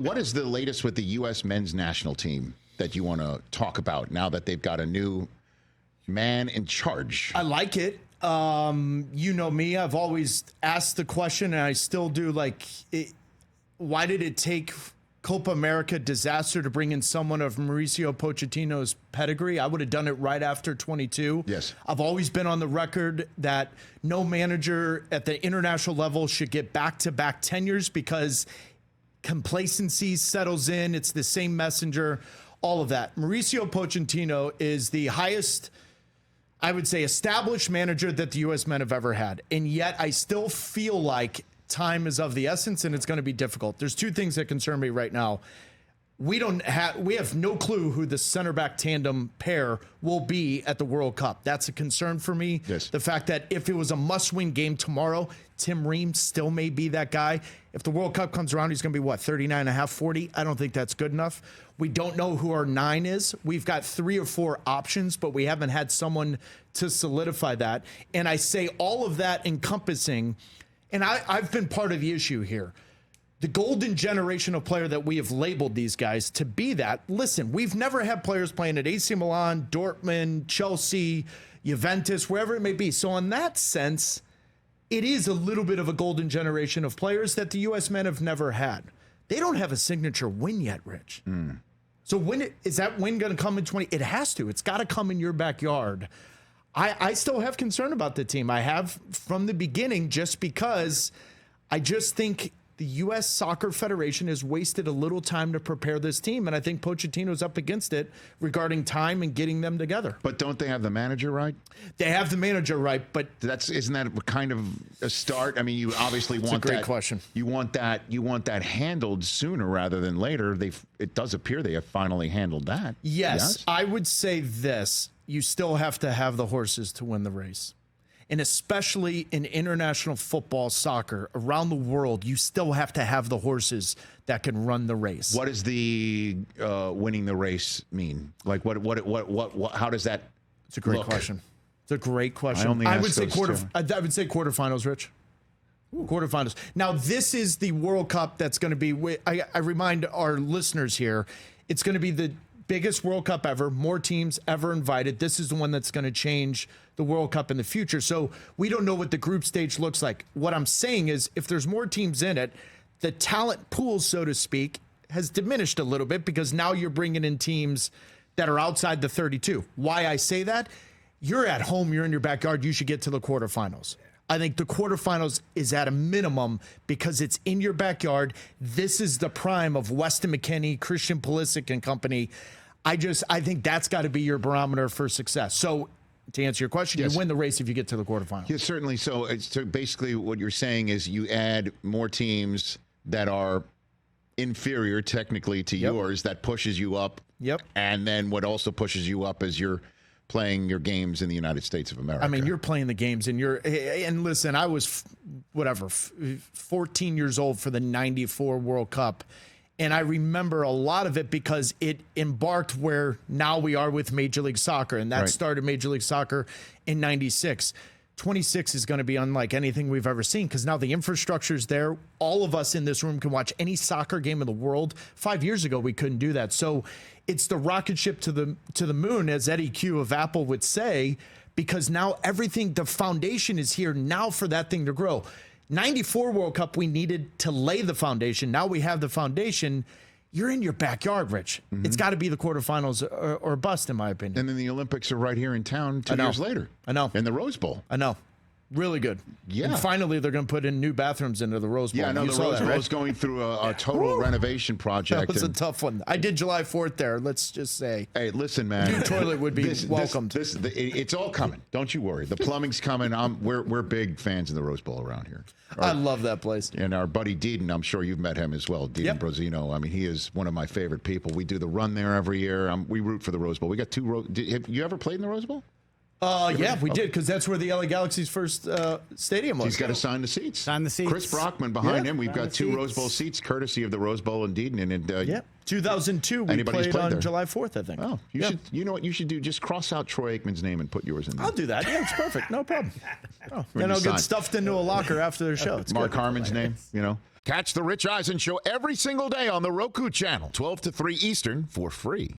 What is the latest with the U.S. men's national team that you want to talk about now that they've got a new man in charge? I like it. You know me, I've always asked the question, and I still do, why did it take Copa America disaster to bring in someone of Mauricio Pochettino's pedigree? I would have done it right after 22. Yes. I've always been on the record that no manager at the international level should get back-to-back tenures because complacency settles in. It's the same messenger, all of that. Mauricio Pochettino is the highest, I would say, established manager that the U.S. men have ever had. And yet I still feel like time is of the essence, and it's going to be difficult. There's two things that concern me right now. We have no clue who the center back tandem pair will be at the World Cup. That's a concern for me. Yes. The fact that if it was a must-win game tomorrow, Tim Ream still may be that guy. If the World Cup comes around, he's going to be, 39.5, 40? I don't think that's good enough. We don't know who our 9 is. We've got 3 or 4 options, but we haven't had someone to solidify that. And I say all of that encompassing, and I've been part of the issue here. The golden generation of player that we have labeled these guys to be that. Listen, we've never had players playing at AC Milan, Dortmund, Chelsea, Juventus, wherever it may be. So in that sense, it is a little bit of a golden generation of players that the U.S. men have never had. They don't have a signature win yet, Rich. So is that win going to come in 20? It has to. It's got to come in your backyard. I still have concern about the team. I have from the beginning, just because I just think the U.S. Soccer Federation has wasted a little time to prepare this team, and I think Pochettino's up against it regarding time and getting them together. But don't they have the manager right? They have the manager right, but isn't that kind of a start? I mean, you obviously want that. That's a great question. You want that handled sooner rather than later. It does appear they have finally handled that. Yes, I would say this: you still have to have the horses to win the race. And especially in international football, soccer, around the world, you still have to have the horses that can run the race. What does the winning the race mean? Like what how does that It's a great look? question. It's a great question. I would say those I would say quarterfinals, Rich. Quarterfinals. Now, this is the World Cup that's going to be, I remind our listeners here, it's going to be the biggest World Cup ever, more teams ever invited. This is the one that's going to change the World Cup in the future. So we don't know what the group stage looks like. What I'm saying is if there's more teams in it, the talent pool, so to speak, has diminished a little bit because now you're bringing in teams that are outside the 32. Why I say that? You're at home, you're in your backyard, you should get to the quarterfinals. I think the quarterfinals is at a minimum because it's in your backyard. This is the prime of Weston McKennie, Christian Pulisic and company. I think that's got to be your barometer for success. So to answer your question, yes, you win the race if you get to the quarterfinals. Yeah, certainly. So basically what you're saying is you add more teams that are inferior technically to yours, that pushes you up. Yep. And then what also pushes you up is you're playing your games in the United States of America. I mean, you're playing the games and listen, I was 14 years old for the 94 World Cup. And I remember a lot of it because it embarked where now we are with Major League Soccer. And that started Major League Soccer in 96. 26 is going to be unlike anything we've ever seen because now the infrastructure is there. All of us in this room can watch any soccer game in the world. 5 years ago, we couldn't do that. So it's the rocket ship to the moon, as Eddie Q of Apple would say, because now everything, the foundation is here now for that thing to grow. 94 World Cup, we needed to lay the foundation. Now we have the foundation. You're in your backyard, Rich. Mm-hmm. It's got to be the quarterfinals or bust, in my opinion. And then the Olympics are right here in town 2 years later. I know. In the Rose Bowl. I know. Really good. Yeah. And finally, they're going to put in new bathrooms into the Rose Bowl. Yeah, I know the Rose Bowl is going through a total renovation project. That was a tough one. I did July 4th there, let's just say. Hey, listen, man. New toilet would be welcomed. It's all coming. Don't you worry. The plumbing's coming. We're big fans of the Rose Bowl around here. I love that place. And our buddy Deedon, I'm sure you've met him as well. Deedon Brozino. I mean, he is one of my favorite people. We do the run there every year. We root for the Rose Bowl. We got have you ever played in the Rose Bowl? Yeah, we did, because that's where the LA Galaxy's first stadium was. He's got to sign the seats. Sign the seats. Chris Brockman behind him. We've got 2 Rose Bowl seats, courtesy of the Rose Bowl and Deedon. And 2002, we played on there? July 4th, I think. Oh, you know what you should do? Just cross out Troy Aikman's name and put yours in there. I'll do that. Yeah, it's perfect. No problem. Then I'll get stuffed into a locker after the show. It's Mark good. Harmon's name, you know. Catch the Rich Eisen Show every single day on the Roku Channel, 12 to 3 Eastern, for free.